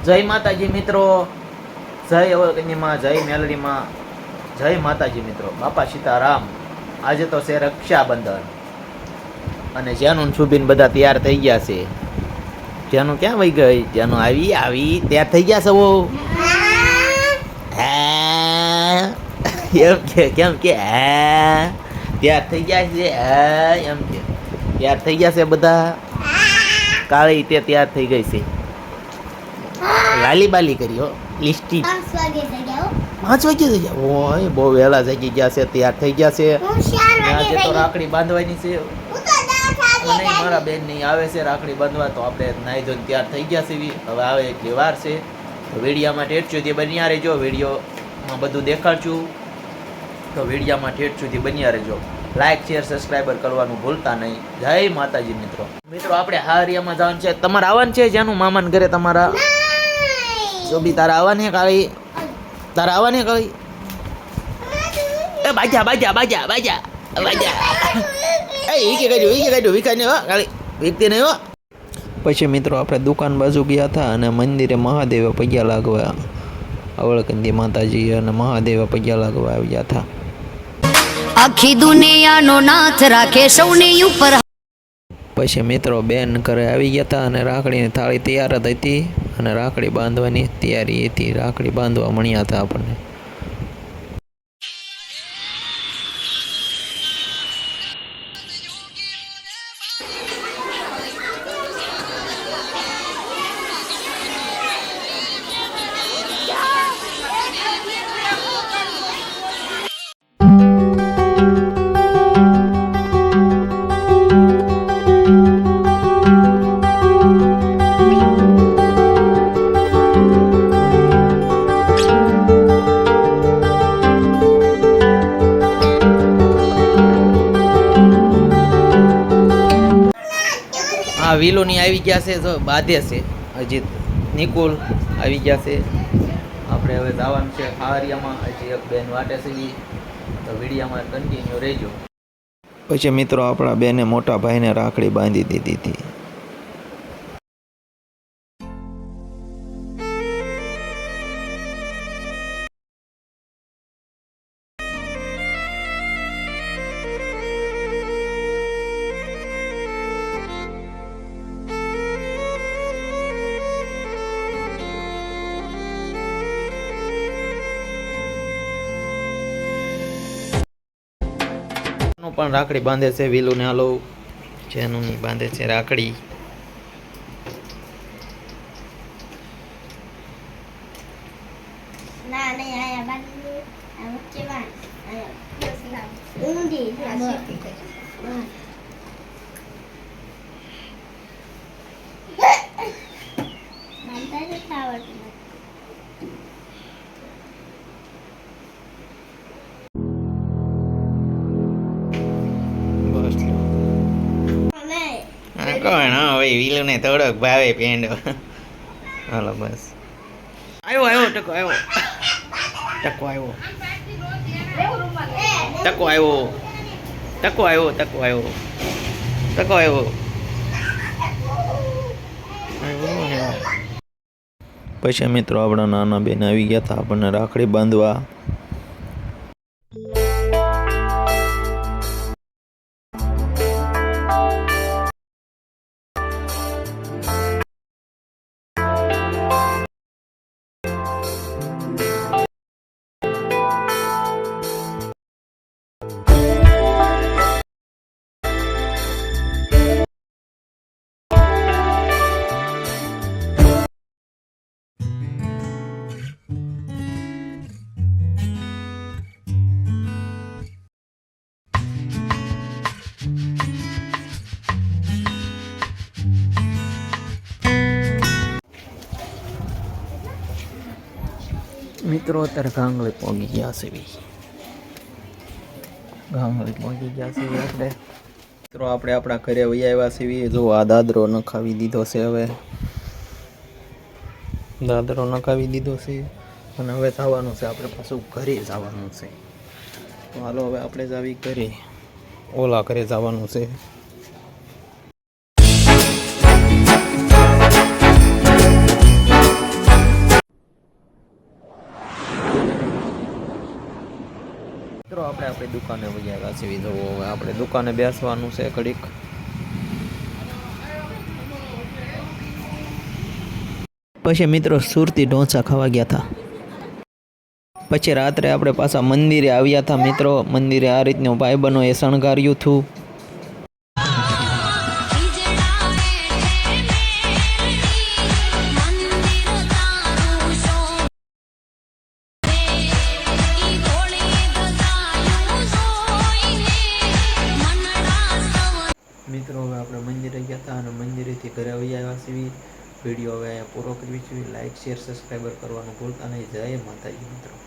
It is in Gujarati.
જય માતાજી મિત્રો, જય અવલકન્યમાં, જય મેલડીમાં, જય માતાજી મિત્રો, બાપા સીતારામ. આજે તો છે રક્ષાબંધન અને જ્યાંનું શુભીન બધા તૈયાર થઈ ગયા છે. જ્યાંનું ક્યાં વહી ગઈ? જ્યાંનું આવી તૈયાર થઈ ગયા છે. એમ કે કેમ કે તૈયાર થઈ ગયા છે એમ કે તૈયાર થઈ ગયા છે બધા. કાળી તે તૈયાર થઈ ગઈ છે, લાલી બાલી કરી હો. લિસ્ટી 5 વાગે થઈ ગયા. ઓય બહુ વહેલા જાગી ગયા છે, તૈયાર થઈ ગયા છે. આજે તો રાખડી બાંધવાની છે. મને મારા બેન નહીં આવે છે રાખડી બાંધવા, તો આપણે નાઈ ધોઈને તૈયાર થઈ ગયા છે. હવે આવે એટલી વાર છે. તો વિડીયામાં ઠેઠ સુધી બન્યા રહેજો. વિડીયોમાં બધું દેખાડશું, તો વિડીયામાં ઠેઠ સુધી બન્યા રહેજો. લાઈક શેર સબસ્ક્રાઈબર કરવાનું ભૂલતા નહીં. જય માતાજી મિત્રો. આપણે હારિયામાં જવાનું છે. તમારે આવવાનું છે જ્યાંનું મામાના ઘરે તમારા? શોભી તારા આવવાની કાળી? તારા આવવાની કાળી? એ બાજા બાજા બાજા બાજા બાજા એ ઈકે કાઢ્યું વિખાને હો કાળી, વીકતી નહીં હો. પછી મિત્રો આપણે દુકાન બાજુ ગયા હતા અને મંદિરે મહાદેવ પગ્યા લાગવા, અવળકંદી માતાજી અને મહાદેવ પગ્યા લાગવા આવ્યા હતા. આખી દુનિયાનો નાથ રાખે સૌની ઉપર. પછી મિત્રો બેન ઘરે આવી ગયા હતા અને રાખડીની થાળી તૈયાર જ હતી અને રાખડી બાંધવાની તૈયારી હતી. રાખડી બાંધવા મળ્યા હતા આપણને. હા, વિલોની આવી ગયા છે, તો બાંધે છે. અજીત નિકુલ આવી ગયા છે. આપણે હવે જવાનું છે હારિયામાં. હજી એક બેન વાટે છે, તો વિડીયામાં કન્ટિન્યુ રહેજો. પછી મિત્રો આપણા બેને મોટા ભાઈને રાખડી બાંધી દીધી હતી. પણ રાખડી બાંધે છે વિલુને. હાલો જેનું બાંધે છે રાખડી. કોણ ભાઈ વિલુને થોડોક ભાવે પેંડો. હાલો બસ આવ્યો ટકો આવ્યો ટકો આવ્યો ટકો આવ્યો ટકો આવ્યો ટકો આવ્યો ટકો આવ્યો. પછી મિત્રો આપણા નાના બેન આવી ગયા હતા આપણને રાખડી બાંધવા. મિત્રો અત્યારે ગાંગલી પહોંચી ગયા છે. ગાંગલી પહોંચી ગયા છે આપણે. મિત્રો આપણે આપણા ઘરે વહી આવ્યા છીએ. જો આ દાદરો નખાવી દીધો છે. હવે દાદરો નખાવી દીધો છે અને હવે જવાનું છે આપણે પાછું ઘરે જવાનું છે. તો હાલો હવે આપણે જ આવી ઘરે, ઓલા ઘરે જવાનું છે. આપણે દુકાને વજાવ્યા છીએ. તો હવે આપણે દુકાને બેસવાનું છે ઘડીક. પછી મિત્રો સુરતી ઢોસા ખાવા ગયા હતા. પછી રાત્રે આપણે પાછા મંદિરે આવ્યા હતા મિત્રો. મંદિરે આ રીતનું ભાઈબંધોએ શણગાર્યું હતું. મિત્રો હવે આપણે મંદિરે ગયા હતા અને મંદિરેથી ઘરે આવી આવ્યા છીએ. વિડીયો હવે અહીંયા પૂરો કરવી જોઈએ. લાઇક શેર સબસ્ક્રાઈબર કરવાનું ભૂલતા નહીં. જય માતાજી મિત્રો.